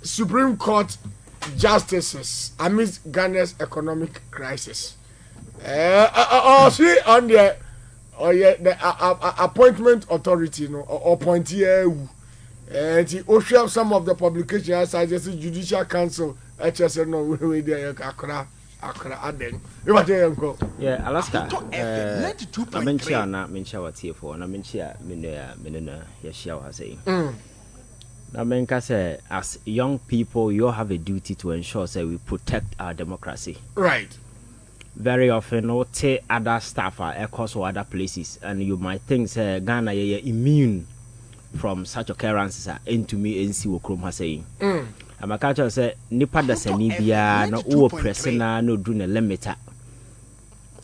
Supreme Court justices amidst Ghana's economic crisis. See on the appointment authority, appointee. And he also have some of the publications such as the Judicial Council. HSN no we there Accra Aden. Yeah, Alaska. I mention na mention what here for. Na mention menena yeshia was saying. Na menka say as young people you have a duty to ensure say we protect our democracy. Right. Very often no take other staff across or other places and you might think say Ghana is immune from such occurrences into me and see what Chrome has saying. I'm a catcher say nipa da sanibia no o presena no do na limiter.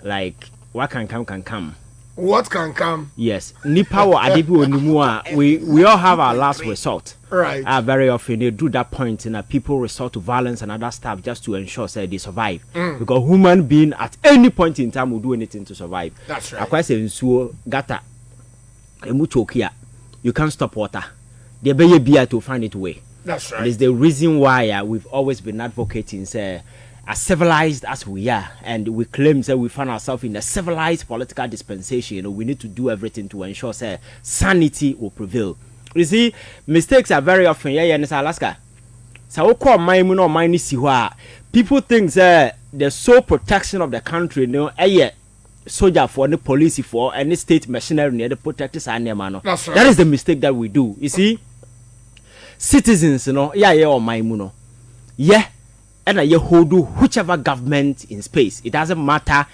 Like what can come. What can come? Yes. Nipa wa adibi onimua we all have our last resort. Right. Very often they do that point and people resort to violence and other stuff just to ensure say they survive. Because human being at any point in time will do anything to survive. That's right. Akwa say nsuo gata emuchokia. You can't stop water. They be beer to find it way. That's right. It's the reason why we've always been advocating say as civilized as we are and we claim that we find ourselves in a civilized political dispensation, we need to do everything to ensure say sanity will prevail. You see, mistakes are very often in Alaska. So people think that the sole protection of the country, soldier for the police for any state machinery near the protectors and man. That's right. That is the mistake that we do. You see, citizens, or my and you hold whichever government in space. It doesn't matter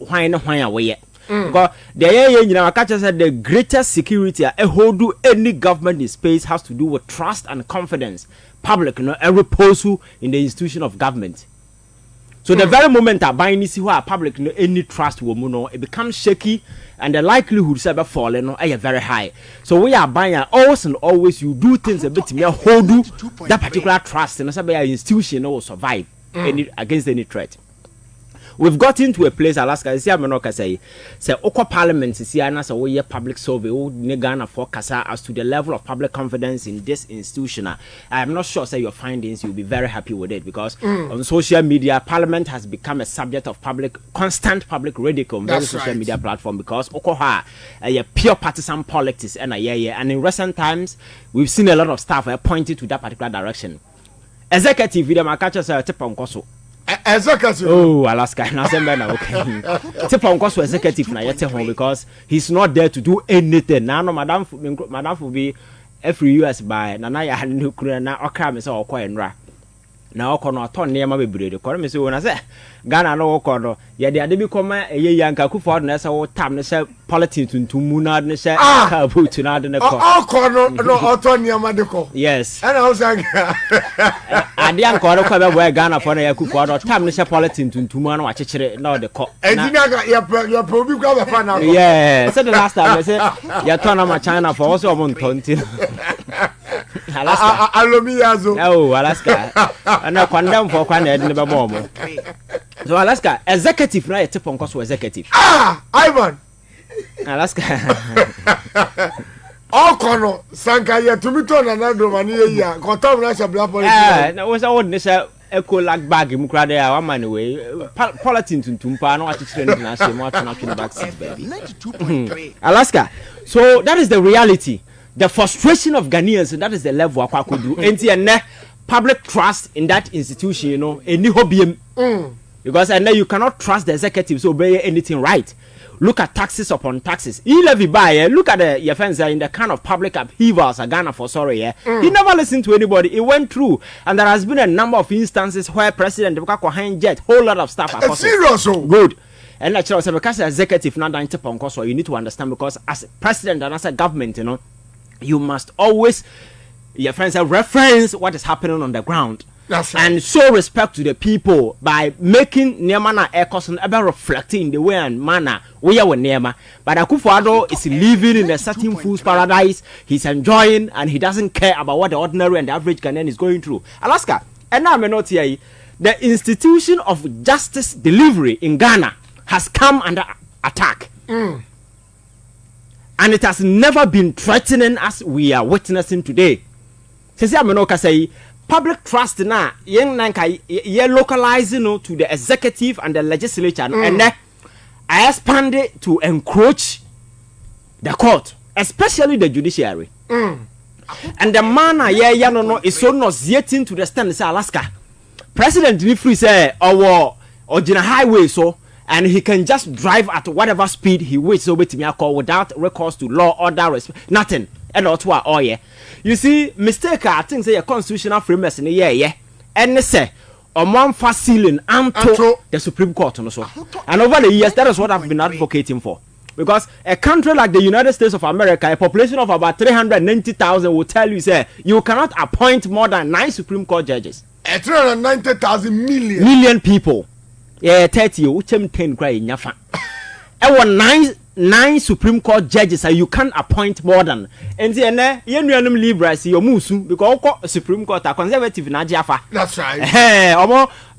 why away. Because the greatest security hold any government in space has to do with trust and confidence. Public, a repose in the institution of government. So the very moment I buy this public any trust woman, it becomes shaky and the likelihood of falling is very high. So we are buying always and always you do things a bit more hold that particular trust and an institution will survive against any threat. We've got into a place Alaska say Oko Parliament is here and we public survey Ghana forecast as to the level of public confidence in this institution. I am not sure say your findings you'll be very happy with it because on social media Parliament has become a subject of constant public ridicule on very social media platform because Oko a pure partisan politics and in recent times we've seen a lot of stuff pointed to that particular direction. Executive video my catcher say tip on Koso. Executive. Oh, Alaska. Okay. Tip on course executive na yet home because he's not there to do anything. Now, no, Madam will be every US by Nana ya new crew na okra me say okwa na okono aton ne ma bebrede ko me say wona say Ghana no okono ye de ade bi koma eye yanka Akuffo Addo na say wo tam ne say politics tuntum na ne say ka vote na de ne ko okono no oton ne ma de ko yes and I was like ade an ko ko be boy Ghana for na Akuffo Addo tam ne say politics tuntum na wa chechire na de ko edina ya probi kwa be fa na ko yeah so the last time I say ya turn am China for also on tonti Alaska alomiyazo oh Alaska and I condemn for kwana de be bomb. So Alaska executive na tip on course executive Ivan Alaska okono sanka ye tumito na nado mani ye ya kotam na sha bla police na we say what ne say eco lag bag mu kra there one man way politics tuntumpa na wachire na say mo atuna tuna back seat baby Alaska. So that is the reality, the frustration of Ghanaians, and that is the level akwa kodu enti public trust in that institution, any hobby. Because and then you cannot trust the executives to obey anything right. Look at taxes upon taxes. He levy by look at the offense in the kind of public upheavals Ghana for sorry. He never listened to anybody. It went through, and there has been a number of instances where President Akuffo jet whole lot of stuff. Serious, good. And actually, because as executive not dancing upon course, you need to understand because as president and as a government, you must always your friends reference what is happening on the ground. That's right. And show respect to the people by making Niamana air custom ever reflecting the way and manner we are with Niama. But Akuffo Addo is living in a certain fool's paradise. He's enjoying and he doesn't care about what the ordinary and the average Ghanaian is going through. Alaska, and now I'm not here. The institution of justice delivery in Ghana has come under attack. And it has never been threatening as we are witnessing today. Sisi ameno ka say public trust na yen nanka ye localize no to the executive and the legislature and I expand it to encroach the court, especially the judiciary. And the man no is so nauseating to the stand say Alaska. President Free say or Jina highway so and he can just drive at whatever speed he wishes over to me call without recourse to law order nothing. And not what oh yeah. You see, mistake I think say a constitutional framework in yeah. And they say one fast ceiling unto the Supreme Court also. And over the years, that is what I've been advocating for. Because a country like the United States of America, a population of about 390,000 will tell you, say, you cannot appoint more than 9 Supreme Court judges. 390,000 million people. Yeah, 30, which 10 cry in Yafa. And 9 Supreme Court judges, you can't appoint more than. And then, you know, Libras, you musu because Supreme Court are conservative in Ajafa. That's right. Hey,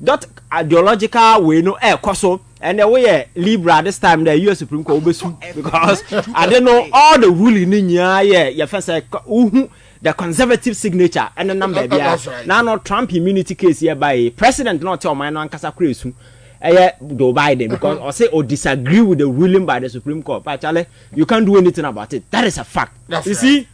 that ideological way no koso. And the way Libra this time the US Supreme Court because I don't know all the ruling in your first the conservative signature and the number now not Trump immunity case here by president not tell my non kasa kresu Joe Biden because or say or disagree with the ruling by the Supreme Court but Charlie you can't do anything about it. That is a fact. That's you right. See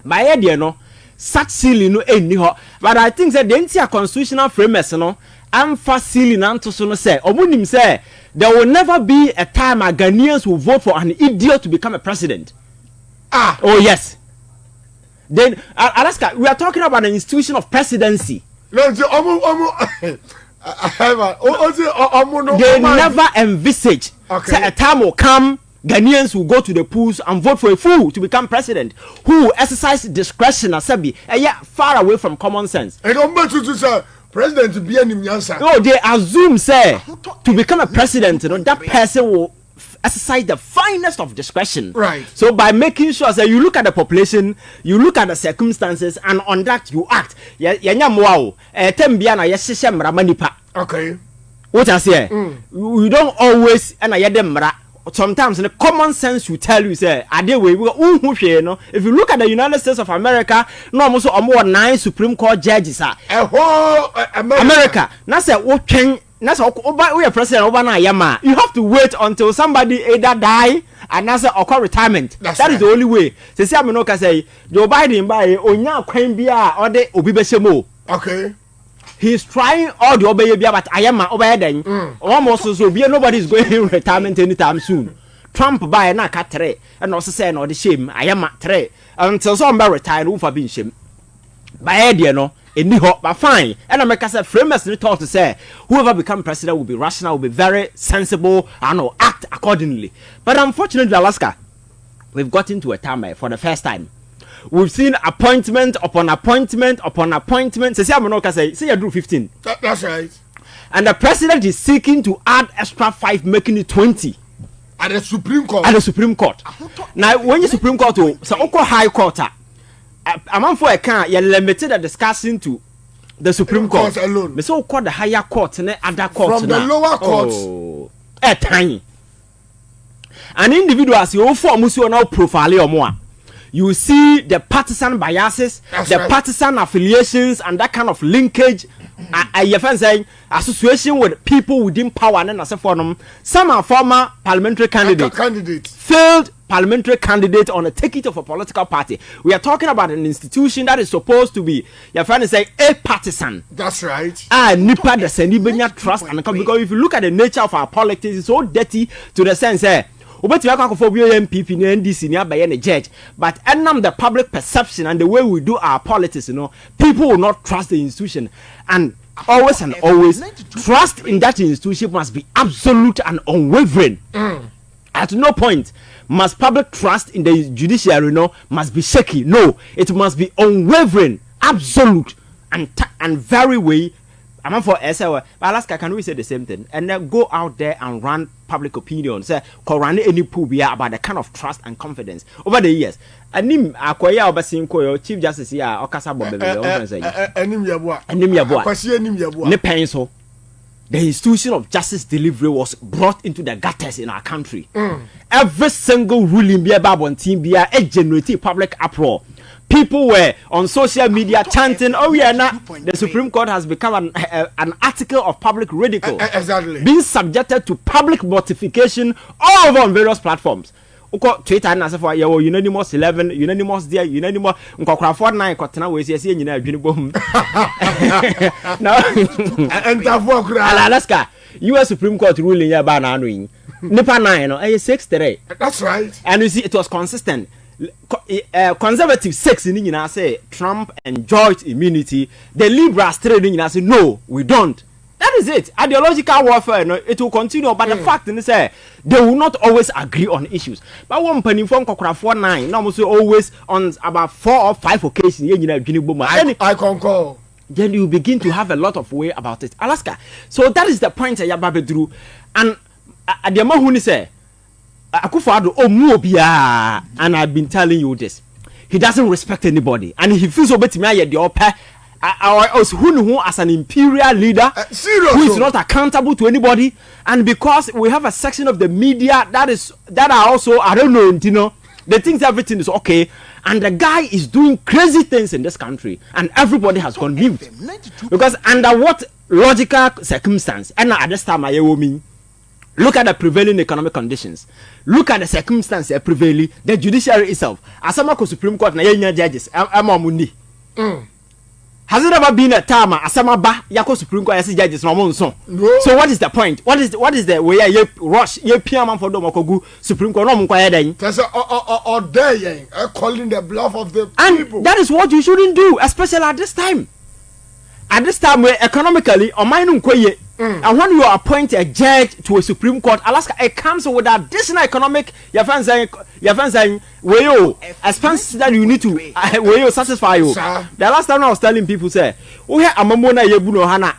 my idea no such ceiling no any but I think that the entire constitutional framework no I'm facilitating and to say omunim say there will never be a time a Ghanaians will vote for an idiot to become a president. Oh yes. Then Alaska, we are talking about an institution of presidency. No, they never envisage say a time will come Ghanaians will go to the polls and vote for a fool to become president who will exercise discretion as far away from common sense. I don't want to say president be any answer. No, they assume say to become a president, that person will exercise the finest of discretion. Right. So by making sure that you look at the population, you look at the circumstances, and on that you act. Okay. What I say? We don't always sometimes the common sense will tell you say if you look at the United States of America no almost more 9 Supreme Court judges America na say na say we are president over na yama you have to wait until somebody either die and na say or retirement. That is the only way. Say am no ka say Joe Biden by onya kwan bia or de obi be shemo. Okay. He's trying all the obey but I am over then. Almost so nobody is going in retirement anytime soon. Trump by na katre and also say no the shame I am tre until somebody retire who for being shame. By idea no any hope but fine. And America said framers talk to say whoever become president will be rational, will be very sensible and will act accordingly. But unfortunately Alaska, we've got into a time for the first time. We've seen appointment upon appointment upon appointment. Say you do 15. That's right. And the president is seeking to add extra 5, making it 20. At the Supreme Court. At the Supreme Court. Now, when you Supreme Court, so Oko High Court, a man for a can, you limited the discussion to the Supreme Court alone. Me so called the higher court and other courts. From the lower courts. Oh, a tiny. An individual as you form now profile or more. You see the partisan biases, partisan affiliations, and that kind of linkage. I saying association with people within power and as a forum. Some are former parliamentary candidates, failed parliamentary candidate on a ticket of a political party. We are talking about an institution that is supposed to be, your friend is saying, a partisan. That's right. Nipa the Senibenya trust and because if you look at the nature of our politics, it's so dirty to the sense Obeti Akuffo Addo MPP ni NDC ni abaye na judge, but the public perception and the way we do our politics, people will not trust the institution, and always trust in that institution must be absolute and unwavering. At no point must public trust in the judiciary must be shaky. No, it must be unwavering, absolute, and very way. I'm for SL, but Alaska, can we say the same thing? And then go out there and run public opinion. Say, run any pubia about the kind of trust and confidence over the years. Anim akwaya obasin koyo Chief Justice ya okasa bobebe anim yabua akwasi anim yabua ne penso. The institution of justice delivery was brought into the gutters in our country. Every single ruling be about one team be a generative public uproar. people were on social media chanting, oh yeah, now the Supreme Court has become an article of public ridicule. Exactly. Being subjected to public mortification all over on various platforms. Twitter and as for your unanimous 11, unanimous there, unanimous for 9 cotton we see in a boom. No, and Alaska, US Supreme Court ruling ya banana Nipa 9 or 6 That's right. And you see, it was consistent. Conservative 6 in I say Trump enjoyed immunity. The liberals 3 in I say no, we don't. That is it. Ideological warfare, no, it will continue. But the fact is, they will not always agree on issues. But one penny from Kokra 49, now always on about 4 or 5 occasions. I concur. Then you begin to have a lot of way about it. Alaska. So that is the point I have drew. And the man who say, Akuffo Addo, oh, and I've been telling you this. He doesn't respect anybody. And he feels over to me at the upper. Who as an imperial leader who is not accountable to anybody, and because we have a section of the media that are also, I don't know, you know, they think everything is okay, and the guy is doing crazy things in this country, and everybody has gone mute. Because under what logical circumstance, and at this time I mean, look at the prevailing economic conditions. Look at the circumstances prevailing, the judiciary itself. As a Supreme Court, na judges, Mundi. Has it ever been a time Asamaba Yako Supreme Court judges no? So what is the point? What is the way you rush you PM for Domokogu Supreme Court no then? Or there calling the bluff of the people. And that is what you shouldn't do, especially at this time. At this time where economically or minum kwaye. And when you appoint a judge to a Supreme Court, Alaska, it comes with additional economic your fans saying where you expenses that you need to where you satisfy you. The last time I was telling people say, oh yeah, amamona yebuno hana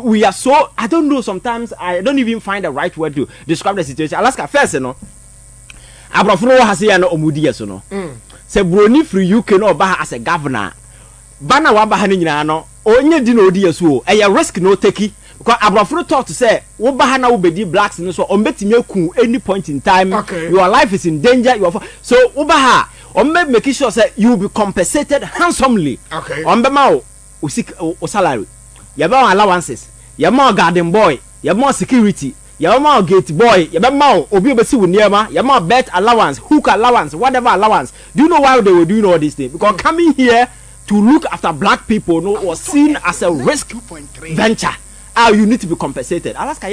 we are so, I don't know, sometimes I don't even find the right word to describe the situation. Alaska first, you know, Abrafuro has here no omudi so no. Say broni free UK no ba as a governor. Bana wa ba nyina no onye di no odi yeso e risk no take because Abrafuro thought to say wo ba ha na wo bedi blacks no so on betimi aku any point in time. Okay. Your life is in danger, you are so wo ba ha on make sure say you will be compensated handsomely. Okay. On be ma o salary, you be allowances, you be garden boy, you be security, you be gate boy, you be ma obi obesi wo niema, you be bed allowance, hook allowance, whatever allowance. Do you know why they were doing all these things? Because coming here to look after black people was seen as a risk venture. You need to be compensated. Alaska,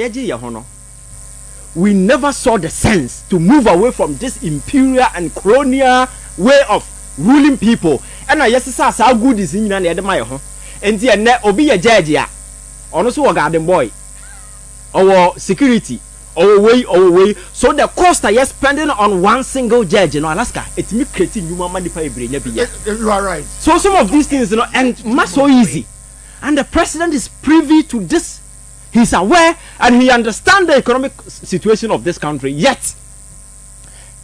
we never saw the sense to move away from this imperial and colonial way of ruling people. And I just saw how good is in the Edemayo. And the Obi a judge, honestly, a garden boy, or security. Away. So the cost I spending on one single judge in Alaska, it's me creating human money for every year. You are right. So some of these things, you know, and not so easy. And the president is privy to this. He's aware and he understands the economic situation of this country. Yet,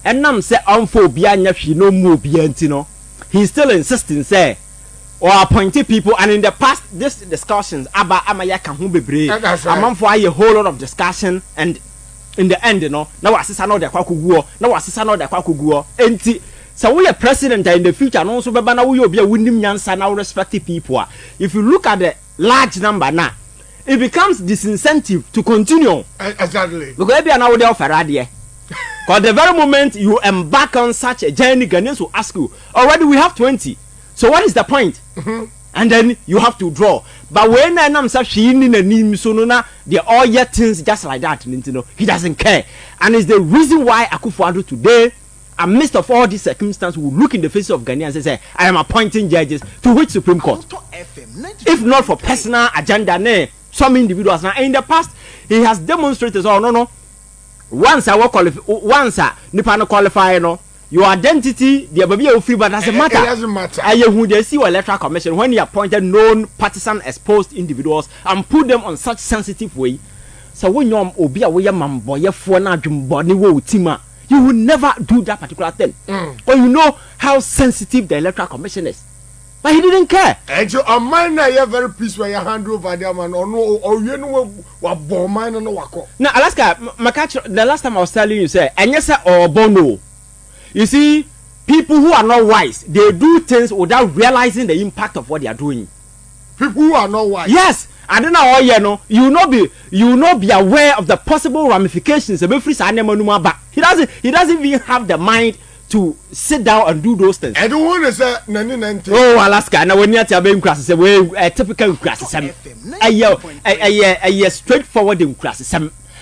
and now say no more. He's still insisting say or appointed people, and in the past these discussions about Amayaka Humbebre, among for a whole lot of discussion, and in the end, you know, now assist another Kwakuguo, now assist another Kwakuguo, and so we are president in the future, and also Babana will be a winning Yansa now respected people. If you look at the large number now, it becomes disincentive to continue. Exactly. Because we are now there for Radia. Because the very moment you embark on such a journey, Ghanaians will ask you, already we have 20. So what is the point? And then you have to draw. But when I'm saying in the name, so no, they're all yet things just like that. You know, he doesn't care, and it's the reason why Akuffo Addo today, amidst of all these circumstances, will look in the face of Ghanaians and say, "I am appointing judges to which Supreme Court?" If not for personal agenda, some individuals now in the past he has demonstrated. Oh no, once I will qualify, once Nipa no qualify, no. Your identity, the baby of free, but doesn't matter. It doesn't matter. And who they see electoral commission when he appointed known partisan exposed individuals and put them on such sensitive way. So when you obi a way man boy for na body wo tima, you will never do that particular thing. But you know how sensitive the electoral commission is. But he didn't care. And you are mine now very peaceful your hand over there man or no or you know what bomb mine no wako. Now Alaska, the last time I was telling you say and yes or bono. You see, people who are not wise, they do things without realizing the impact of what they are doing. People who are not wise. Yes, I don't know all you will not be aware of the possible ramifications. He doesn't even have the mind to sit down and do those things. I don't want to say nani. Oh, Alaska, now when you are being classes, a typical classes, a straightforward in classes,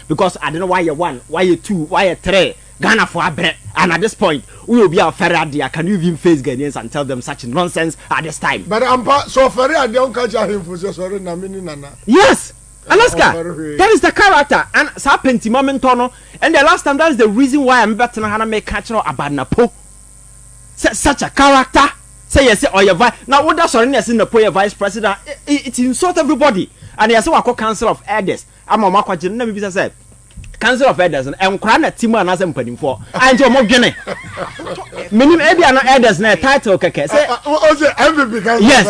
because I don't know why you one, why you two, why you three, Ghana for a bread, and at this point, we will be a fair idea. Can you even face Ghanaians and tell them such nonsense at this time? But I'm so fair, I don't catch him for sorry, Nana. Yes. Alaska, that is the character, and it's happened to Momentono. And the last time, that is the reason why I'm better than Hana make catch about Napo. Such a character. Say yes, or your vice. Now, what does Sorinias in the poor vice president? It insults everybody. And he has a council of elders. I'm a Makwajan, never be said. Council of elders and Krana Timo and Azam Penning for. And your Mogene. Minimum Ediana elders, no title. Yes,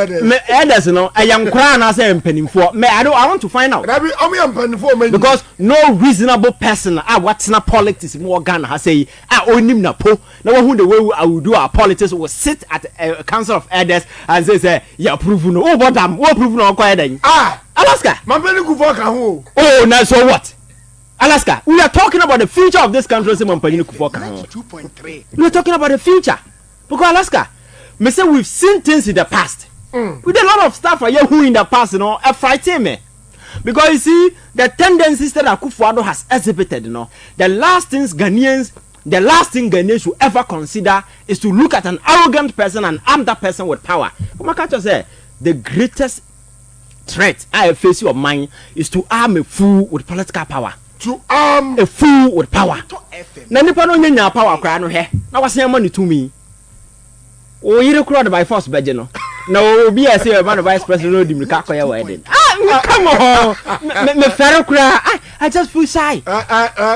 elders, no, I am Krana Azam Penning for. I want to find out. Because no reasonable person, what's not politics more Ghana has say, I own him Napo. No one who the way I will do our politics will sit at a council of elders and say, yeah, prove no, oh, what I'm, what prove no, quiet. Alaska, my belly go for oh, now so what? Alaska, we are talking about the future of this country. 2.3. We are talking about the future. Because Alaska, me say we've seen things in the past. We did a lot of stuff who in the past, frighten me. Because you see, the tendencies that Akuffo Addo has exhibited, the last thing Ghanaians should ever consider is to look at an arrogant person and arm that person with power. Come on, can't you say the greatest threat I face of mine is to arm a fool with political power. To arm a fool with power. Na nipa no nyanya power kra no he. Na wase money to me. O yire kro by force beje no. Na obi a say man vice president Odi Mrika koya wedding. Come on. Me fere kra. I just feel shy.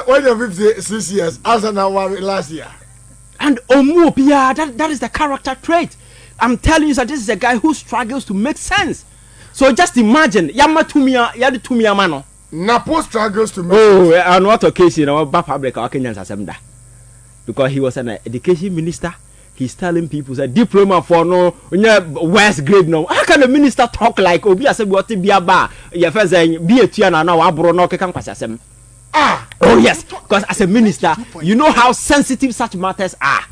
When you 56 years as an hour last year. And omu pia that is the character trait. I'm telling you that this is a guy who struggles to make sense. So just imagine yama tumia yade tumia mano. Napo struggles to make sense. On what occasion public Kenyans assemble. Because he was an education minister. He's telling people that diploma for no West grade no. How can a minister talk like Obi ase what be aba? Your first be a tiana now abro no can pass asem. Oh yes, because as a minister, you know how sensitive such matters are.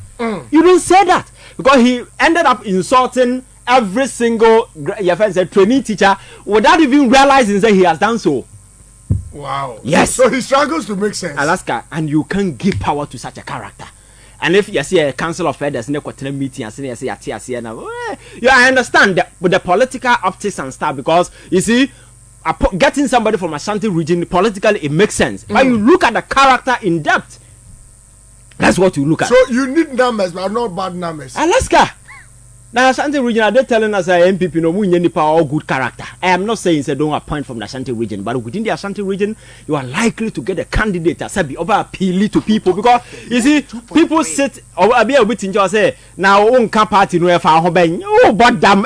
You don't say that because he ended up insulting every single trainee teacher without even realizing that he has done so. Wow. Yes. So he struggles to make sense. Alaska, and you can't give power to such a character. And if you see a council of elders in a meeting and say, I understand that with the political optics and stuff, because you see, getting somebody from Ashanti region politically it makes sense. But you look at the character in depth. That's what you look at. So you need numbers, but not bad numbers. Alaska. Now Ashanti region are they telling us MPP no mu any power or good character. I am not saying say don't appoint from the Ashanti region, but within the Ashanti region, you are likely to get a candidate that be over appealing to people because you see people sit or be a bit in just say now own party no oh but damn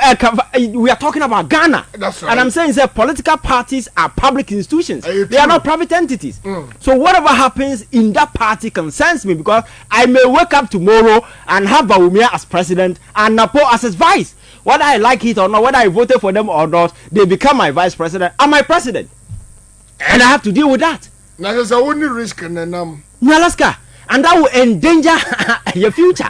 we are talking about Ghana. That's right. And I'm saying that political parties are public institutions. They are not private entities. So whatever happens in that party concerns me because I may wake up tomorrow and have Bawumia as president and Napo as his vice. Whether I like it or not, whether I voted for them or not, they become my vice president and my president. And I have to deal with that. Now there's only risk in Alaska. And that will endanger your future.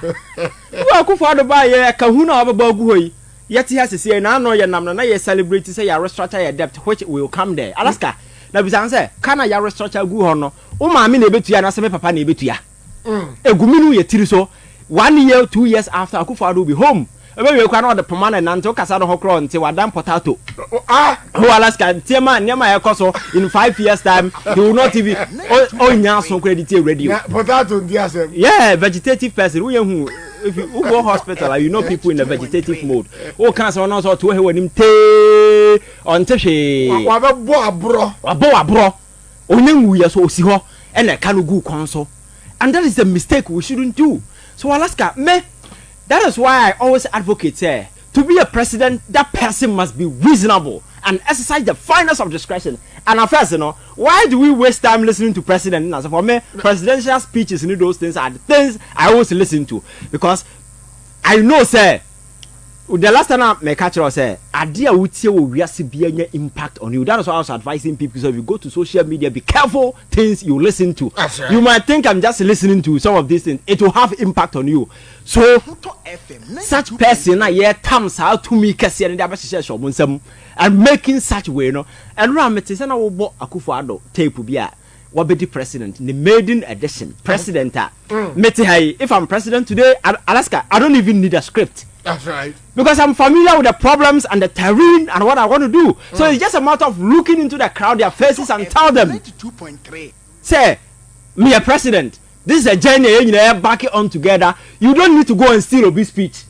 Akuffo Addo buy kahuna of Boguoi. Yet he has to say, now no, you're celebrating, say, you restructure your debt, which will come there. Alaska. Now, we say, can I restructure Guhono? Oh, my mini betu and I papa ni betu ya. A guminu ye tiriso 1 year, 2 years after Akuffo Addo will be home. We cannot the permanent and talk as a hokro until we're done potato. Who Alaska, Tiama, near my coso in 5 years' time, you will not even oh, so credit radio. Potato, yeah, vegetative person. If you go hospital, you know people in the vegetative mode. Oh, cancer not or to him on Teshe. Bro. Only we are so see her and a Kanugu console. And that is the mistake we shouldn't do. So, Alaska, me. That is why I always advocate to be a president, that person must be reasonable and exercise the finest of discretion. And first, why do we waste time listening to president? For me, presidential speeches and those things are the things I always listen to because I know say the last time I make catch us say idea we see we see be impact on you. That is why I was advising people. So if you go to social media, be careful things you listen to. Right. You might think I'm just listening to some of these things. It will have impact on you. So such person thumbs out to me and making such way, you know. And Ramete said I will buy Akuffo Addo tape be what be the president, the maiden edition, president. If I'm president today, Alaska, I don't even need a script. That's right. Because I'm familiar with the problems and the terrain and what I want to do. So it's just a matter of looking into the crowd, their faces, and tell them, say, me a president, this is a journey, you know, back it on together. You don't need to go and steal a big speech.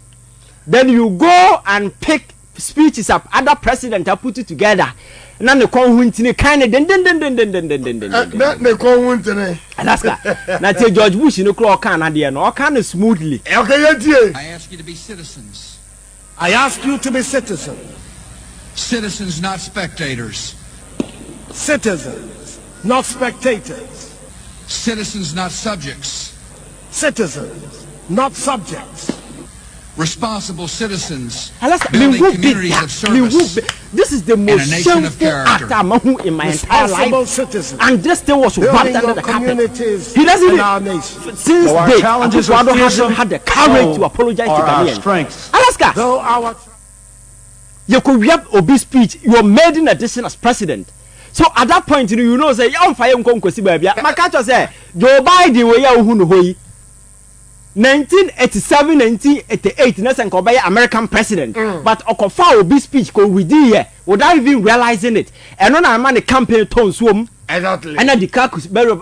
Then you go and pick speeches up, other president have put it together. And then the conwintine kind of Alaska. Now tell George Bush in the clock can all kind of smoothly. I ask you to be citizens. I ask you to be citizens. Citizens, not spectators. Citizens, not spectators. Citizens, not subjects. Citizens, not subjects. Responsible citizens, Alaska, building communities of service. This is the most shameful act in my entire life. Citizens, and this thing was wrapped under the carpet. He doesn't even, since day, Akuffo Addo hasn't had the courage to apologize to Ghanaians. Alaska, you could rap Obi speech, you were made in addition as president. So at that point, you know, say, I'm fire Nkonkwesi baby. My catcher say, Joe Biden way ya 1987, 1988, Nelson Kobaya American president, but Okofa Obi speech go within here without even realizing it. And when I'm on the campaign tone swim, exactly. And the caucus better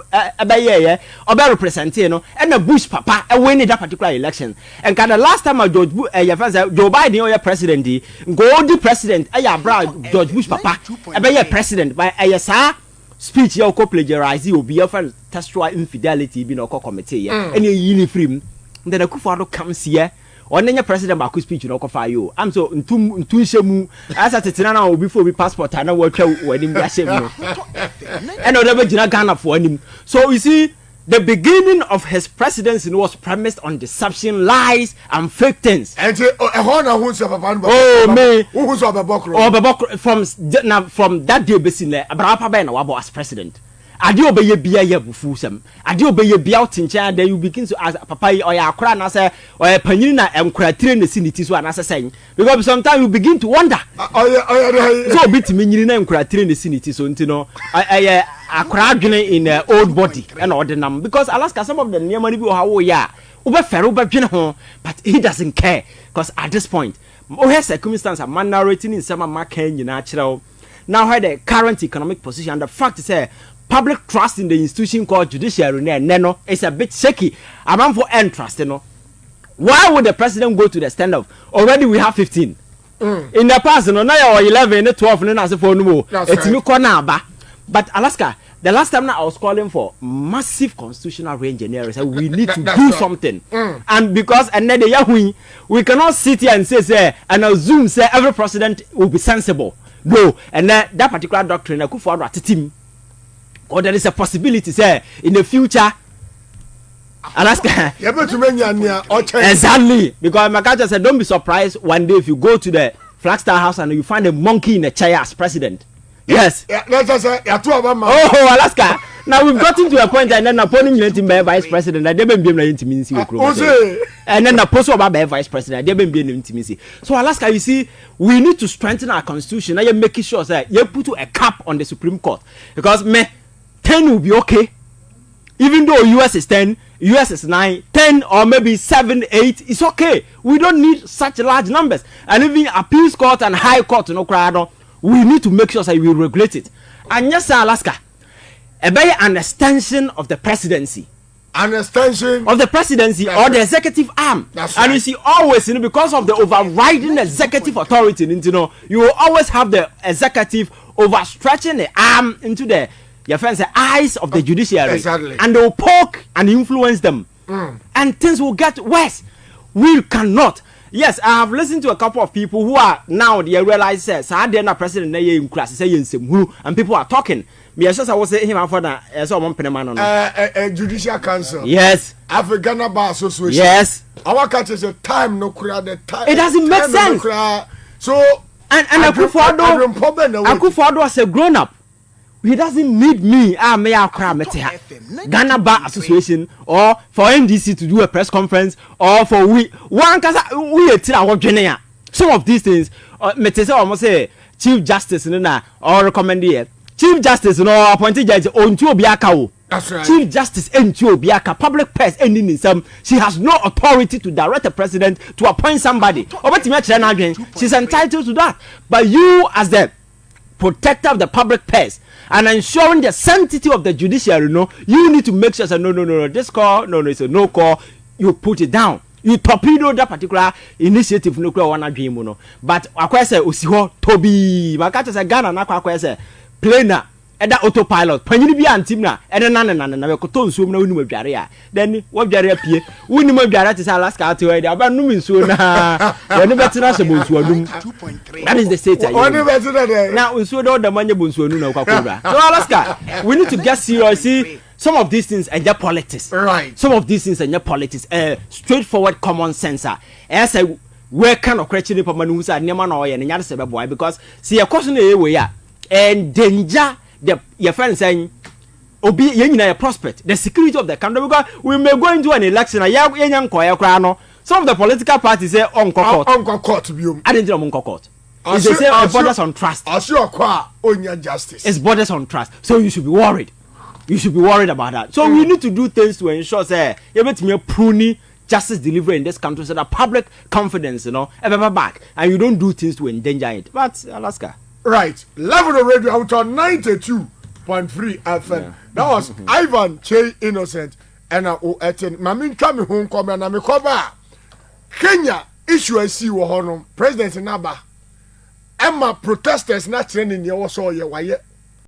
represent, you know, and the Bush papa winning that particular election. And the last time George Joe Biden or your president, go the president, George Bush papa, president by a speech you co plagiarize you be often textual infidelity be no committee and you uniform. Then Akuffo Addo comes here. Or then president Baku speech no coffee you. I'm so in shemu as at Tina before we passport and work when him and never Ghana for him. So you see, the beginning of his presidency was premised on deception, lies, and fake things. And me from that day basically Abraham Ben Wabo as president. Adi obeye bia ye bufusem. Adi obeye bia otincha then you begin to ask papa or ya akra na say or panyin na emkra train the sinity so na say because sometimes you begin to wonder so bit me nyini na emkra train the sinity so ntino akra adwene in old body and ordinam because Alaska some of the near bi o ha wo ya ube fere ube dwene ho but he doesn't care because at this point o has circumstance man narrating in some makan nyina kire now how the current economic position and the fact is public trust in the institution called judiciary no it's a bit shaky. I'm for end trust, you know. Why would the president go to the stand of already we have 15 in the past, you know, now or 11, 12, and as for no more. It's me corner, but Alaska. The last time I was calling for massive constitutional re-engineering, so we need to do something. And because and then we cannot sit here and say and assume say every president will be sensible. No, and that particular doctrine, Akuffo Addo at team. Or there is a possibility, say, in the future, Alaska. Exactly. Because my catcher said, don't be surprised one day if you go to the Flagstaff House and you find a monkey in a chair as president. Yes. Oh, Alaska. Now we've gotten to a point and then appointing you to vice president. I didn't be able to mean and then the post of vice president. I didn't be able to. So Alaska, you see, we need to strengthen our constitution. Now you're making sure that you put a cap on the Supreme Court because 10 will be okay. Even though US is 10, US is 9, 10 or maybe 7, 8, it's okay. We don't need such large numbers. And even appeals court and high court, we need to make sure that we regulate it. And yes, Alaska, an extension of the presidency. An extension of the presidency or the executive arm. That's and right. you see, always, because of the overriding executive authority, you will always have the executive overstretching the arm into the eyes of the judiciary. Exactly. And they will poke and influence them. And things will get worse. We cannot. Yes, I have listened to a couple of people who are now they realize says I did not president na in class say and people are talking. Me I was saying him for that judicial council. Yes. African Bar Association. Yes. Our country is a time no crowd the time. It doesn't make sense. So and Akuffo Addo as a grown up. He doesn't need me. May I cry Ghana Bar Association or for NDC to do a press conference or for we some of these things. Almost say Chief Justice or recommend it. Chief Justice no appointed judge on Obiaka. That's right. Chief Justice Obiaka, public press ending in some. She has no authority to direct the president to appoint somebody. She's entitled to that. But you as the protector of the public purse and ensuring the sanctity of the judiciary, you need to make sure that no, this call, it's a no call, you put it down. You torpedo that particular initiative, one dream, but I say, Usiho, Toby, Makata say Ghana, Nakwa say, planer, and that autopilot, when you be antimna, and then I could swim no with Jaria. Then what Jaria appear, we know Jarat is Alaska to it, about Numin soon. That is the state. Now we saw the money Bunsu. So Alaska, we need to get serious. Some of these things are just politics. Right. Some of these things are just politics. Straightforward common sense. As I where kind of question for man who's a Neman or any other boy because see a question way and danger your friend saying obi a prospect the security of the country because we may go into an election some of the political parties say on court I didn't know on court it's the same borders on trust justice it's borders on trust so you should be worried about that so we need to do things to ensure say everything pruning justice delivery in this country so that public confidence ever back and you don't do things to endanger it but Alaska. Right, level of radio out on 92.3 FM. Yeah. That was Ivan Che Innocent and Mamin Kami home come and me cover Kenya issue I see President Naba Emma protesters not training your so ye